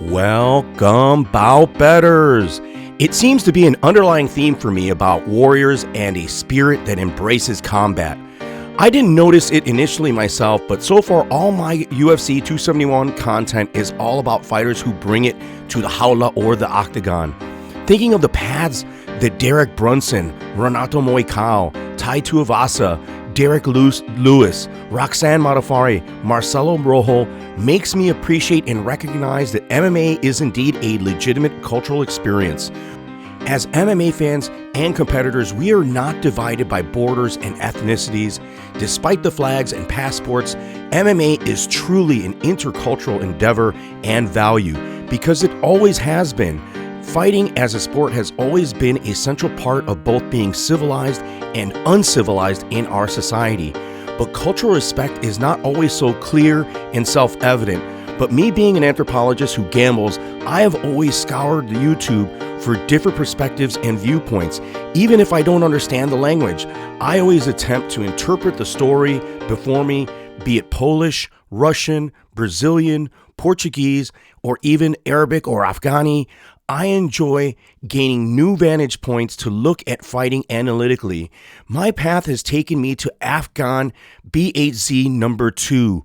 Welcome, bout betters. It seems to be an underlying theme for me about warriors and a spirit that embraces combat. I didn't notice it initially myself, but so far all my UFC 271 content is all about fighters who bring it to the jaula or the octagon. Thinking of the paths that Derek Brunson, Renato Moicao, Tai Tuivasa, Derek Lewis, Roxanne Modafferi, Marcelo Rojo makes me appreciate and recognize that MMA is indeed a legitimate cultural experience. As MMA fans and competitors, we are not divided by borders and ethnicities. Despite the flags and passports, MMA is truly an intercultural endeavor and value because it always has been. Fighting as a sport has always been a central part of both being civilized and uncivilized in our society. But cultural respect is not always so clear and self-evident. But me being an anthropologist who gambles, I have always scoured the YouTube for different perspectives and viewpoints. Even if I don't understand the language, I always attempt to interpret the story before me, be it Polish, Russian, Brazilian, Portuguese, or even Arabic or Afghani. I enjoy gaining new vantage points to look at fighting analytically. My path has taken me to AFGHAN BHZ number 2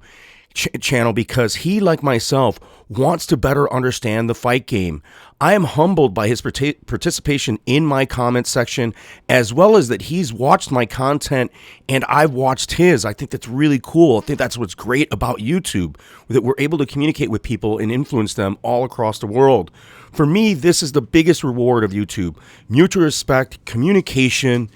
channel because he, like myself, wants to better understand the fight game. I am humbled by his participation in my comment section, as well as that he's watched my content and I've watched his. I think that's really cool. I think that's what's great about YouTube, that we're able to communicate with people and influence them all across the world. For me, this is the biggest reward of YouTube. Mutual respect, communication.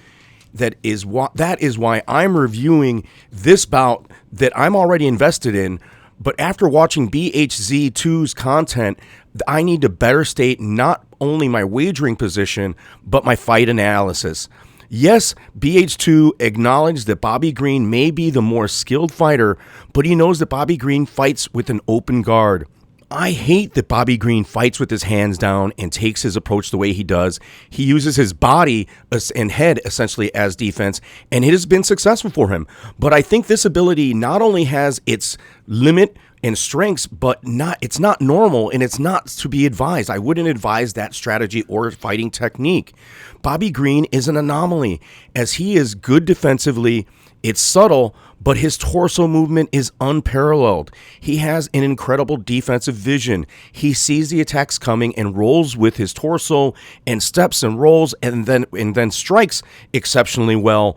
That is why I'm reviewing this bout that I'm already invested in. But after watching BHZ2's content, I need to better state not only my wagering position, but my fight analysis. Yes, BH2 acknowledged that Bobby Green may be the more skilled fighter, but he knows that Bobby Green fights with an open guard. I hate that Bobby Green fights with his hands down and takes his approach the way he does. He uses his body and head essentially as defense, and it has been successful for him. But I think this ability not only has its limit and strengths, but it's not normal and it's not to be advised. I wouldn't advise that strategy or fighting technique. Bobby Green is an anomaly as he is good defensively. It's subtle, but his torso movement is unparalleled. He has an incredible defensive vision. He sees the attacks coming and rolls with his torso and steps and rolls and then strikes exceptionally well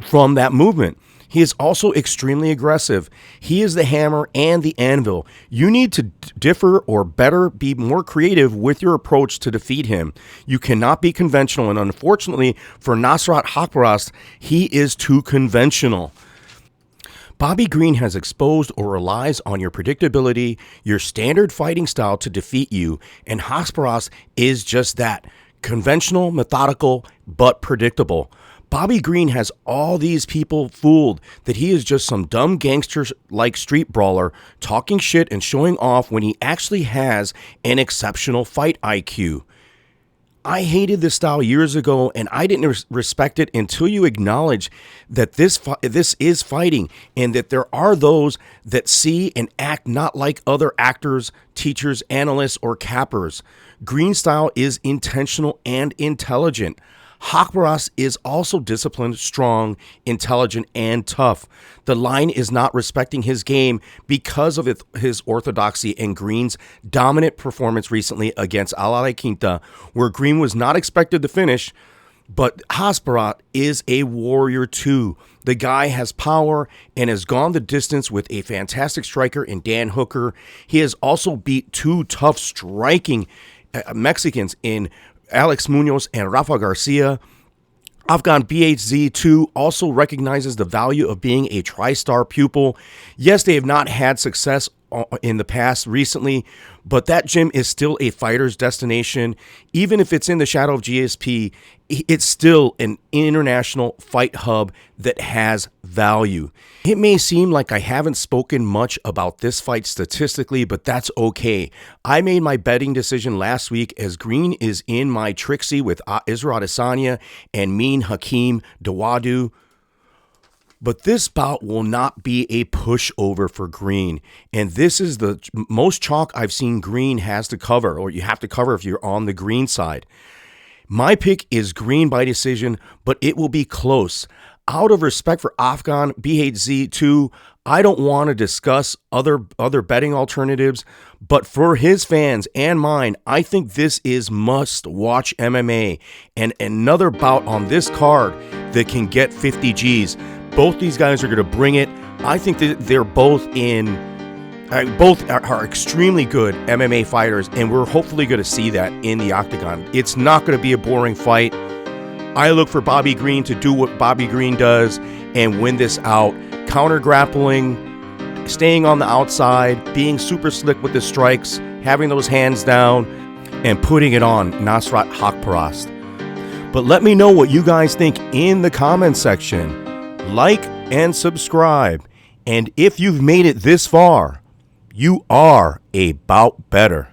from that movement. He is also extremely aggressive. He is the hammer and the anvil. You need to differ or better be more creative with your approach to defeat him. You cannot be conventional, and unfortunately for Nasrat Haqparast, he is too conventional. Bobby Green has exposed or relies on your predictability, your standard fighting style to defeat you, and Haqparast is just that, conventional, methodical, but predictable. Bobby Green has all these people fooled that he is just some dumb gangster-like street brawler talking shit and showing off when he actually has an exceptional fight IQ. I hated this style years ago, and I didn't respect it until you acknowledge that this is fighting and that there are those that see and act not like other actors, teachers, analysts, or cappers. Green style is intentional and intelligent. Haqparast is also disciplined, strong, intelligent, and tough. The line is not respecting his game because of his orthodoxy and Green's dominant performance recently against Al Quinta, where Green was not expected to finish, but Haqparast is a warrior too. The guy has power and has gone the distance with a fantastic striker in Dan Hooker. He has also beat two tough striking Mexicans in Alex Munoz and Rafa Garcia. AFGHAN BHZ2 also recognizes the value of being a tri-star pupil. Yes, they have not had success in the past recently, but that gym is still a fighter's destination. Even if it's in the shadow of GSP, it's still an international fight hub that has value. It may seem like I haven't spoken much about this fight statistically, but that's okay. I made my betting decision last week as Green is in my Trixie with Israel Adesanya and Mean Hakeem Dawadu. But this bout will not be a pushover for Green. And this is the most chalk I've seen Green has to cover, or you have to cover if you're on the Green side. My pick is Green by decision, but it will be close. Out of respect for AFGHAN, BHZ2, I don't want to discuss other betting alternatives, but for his fans and mine, I think this is must-watch MMA and another bout on this card that can get 50 Gs. Both these guys are going to bring it. I think that they're both are extremely good MMA fighters, and we're hopefully going to see that in the octagon. It's not going to be a boring fight. I look for Bobby Green to do what Bobby Green does and win this out. Counter grappling, staying on the outside, being super slick with the strikes, having those hands down, and putting it on Nasrat Haqparast. But let me know what you guys think in the comments section. Like and subscribe. And if you've made it this far, you are a bout better.